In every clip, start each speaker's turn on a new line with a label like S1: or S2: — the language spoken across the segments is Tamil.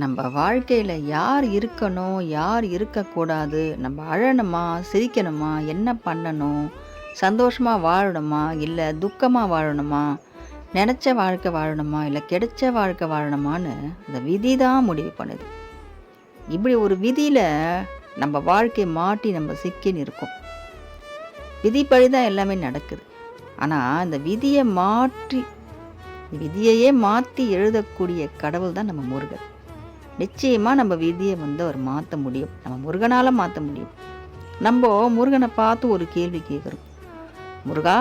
S1: நம்ம வாழ்க்கையில் யார் இருக்கணும், யார் இருக்கக்கூடாது, நம்ம அழணுமா, சிரிக்கணுமா, என்ன பண்ணணும், சந்தோஷமாக வாழணுமா, இல்லை துக்கமாக வாழணுமா, நினச்ச வாழ்க்கை வாழணுமா, இல்லை கிடைச்ச வாழ்க்கை வாழணுமான்னு இந்த விதி தான் முடிவு பண்ணுது. இப்படி ஒரு விதியில் நம்ம வாழ்க்கையை மாட்டி நம்ம சிக்கின்னு இருக்கோம். விதிப்படி தான் எல்லாமே நடக்குது. ஆனால் இந்த விதியையே மாற்றி எழுதக்கூடிய கடவுள் தான் நம்ம முருகன். நிச்சயமாக நம்ம விதியை அவர் மாற்ற முடியும். நம்ம முருகனால் மாற்ற முடியும். நம்ம முருகனை பார்த்து ஒரு கேள்வி கேட்குறோம். முருகா,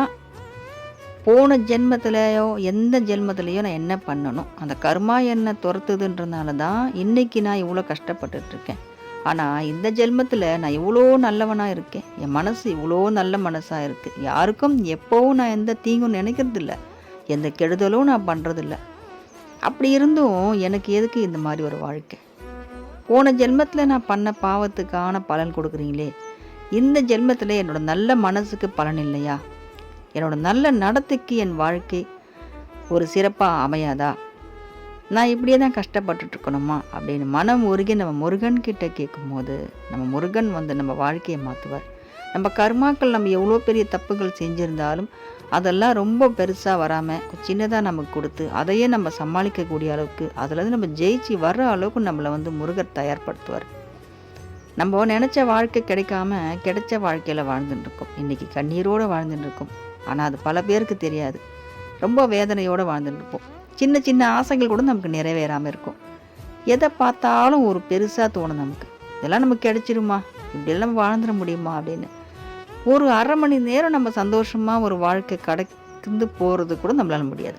S1: போன ஜென்மத்திலையோ எந்த ஜென்மத்திலையோ நான் என்ன பண்ணணும்? அந்த கர்மா என்னை துரத்துதுன்றதுனால தான் இன்றைக்கி நான் இவ்வளோ கஷ்டப்பட்டுட்ருக்கேன். ஆனால் இந்த ஜென்மத்தில் நான் இவ்வளோ நல்லவனாக இருக்கேன். என் மனசு இவ்வளோ நல்ல மனசாக இருக்குது. யாருக்கும் எப்போவும் நான் எந்த தீங்கும் நினைக்கிறதில்ல, எந்த கெடுதலும் நான் பண்ணுறதில்ல. அப்படி இருந்தும் எனக்கு எதுக்கு இந்த மாதிரி ஒரு வாழ்க்கை? போன ஜென்மத்தில் நான் பண்ண பாவத்துக்கான பலன் கொடுக்குறீங்களே, இந்த ஜென்மத்தில் என்னோடய நல்ல மனசுக்கு பலன் இல்லையா? என்னோடய நல்ல நடத்தைக்கு என் வாழ்க்கை ஒரு சிறப்பாக அமையாதா? நான் இப்படியே தான் கஷ்டப்பட்டுட்ருக்கணுமா அப்படின்னு மனம் உருகி நம்ம முருகன்கிட்ட கேட்கும்போது நம்ம முருகன் நம்ம வாழ்க்கையை மாற்றுவார். நம்ம கர்மாக்கள் நம்ம எவ்வளோ பெரிய தப்புகள் செஞ்சுருந்தாலும் அதெல்லாம் ரொம்ப பெருசாக வராமல் சின்னதாக நமக்கு கொடுத்து அதையே நம்ம சமாளிக்கக்கூடிய அளவுக்கு அதுலேருந்து நம்ம ஜெயிச்சு வர்ற அளவுக்கு நம்மளை முருகர் தயார்படுத்துவார். நம்ம நினச்ச வாழ்க்கை கிடைக்காம கிடைச்ச வாழ்க்கையில் வாழ்ந்துட்டுருக்கோம். இன்றைக்கி கண்ணீரோடு வாழ்ந்துட்டுருக்கோம். ஆனால் அது பல பேருக்கு தெரியாது. ரொம்ப வேதனையோடு வாழ்ந்துட்டுருப்போம். சின்ன சின்ன ஆசைகள் கூட நமக்கு நிறைவேறாமல் இருக்கும். எதை பார்த்தாலும் ஒரு பெருசாக தோணும் நமக்கு. இதெல்லாம் நமக்கு கிடைச்சிருமா, இப்படியெல்லாம் நம்ம வாழ்ந்துட முடியுமா அப்படின்னு. ஒரு அரை மணி நேரம் நம்ம சந்தோஷமாக ஒரு வாழ்க்கை கடந்து போகிறது கூட நம்மளால முடியாது.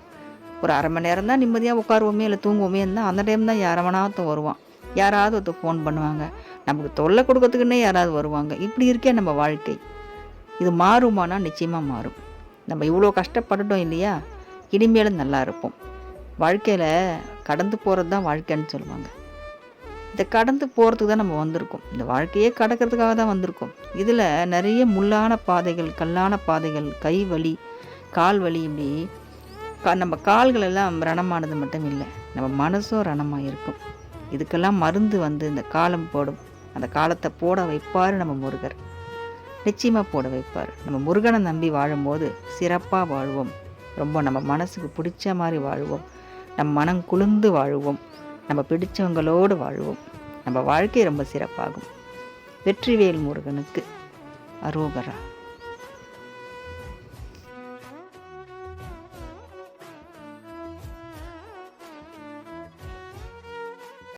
S1: ஒரு அரை மணி நேரம் தான் நிம்மதியாக உட்காருவோமே இல்லை தூங்குவோமே இருந்தால் அந்த டைம் தான் யாரவனாவது வருவான், யாராவது ஒருத்தர் ஃபோன் பண்ணுவாங்க, நமக்கு தொல்லை கொடுக்கறதுக்குன்னே யாராவது வருவாங்க. இப்படி இருக்கே நம்ம வாழ்க்கை. இது மாறுமானா நிச்சயமாக மாறும். நம்ம இவ்வளோ கஷ்டப்பட்டுட்டோம் இல்லையா, இனிமேலும் நல்லா இருப்போம். வாழ்க்கையில் கடந்து போகிறது தான் வாழ்க்கைன்னு சொல்லுவாங்க. இதை கடந்து போகிறதுக்கு தான் நம்ம வந்திருக்கோம். இந்த வாழ்க்கையே கடக்கிறதுக்காக தான் வந்திருக்கோம். இதில் நிறைய முள்ளான பாதைகள், கல்லான பாதைகள், கை வலி, கால் வலி, இப்படி நம்ம கால்களெல்லாம் ரணமானது மட்டும் இல்லை, நம்ம மனசும் ரணமாக இருக்கும். இதுக்கெல்லாம் மருந்து இந்த காலம் போடும். அந்த காலத்தை போட வைப்பார் நம்ம முருகர். நிச்சயமாக போட வைப்பார். நம்ம முருகனை நம்பி வாழும்போது சிறப்பாக வாழ்வோம். ரொம்ப நம்ம மனசுக்கு பிடிச்ச மாதிரி வாழ்வோம். நம்ம மனம் குளிர்ந்து வாழ்வோம். நம்ம பிடிச்சவங்களோடு வாழ்வோம். நம்ம வாழ்க்கை ரொம்ப சிறப்பாகும். வெற்றிவேல் முருகனுக்கு அரோகரா.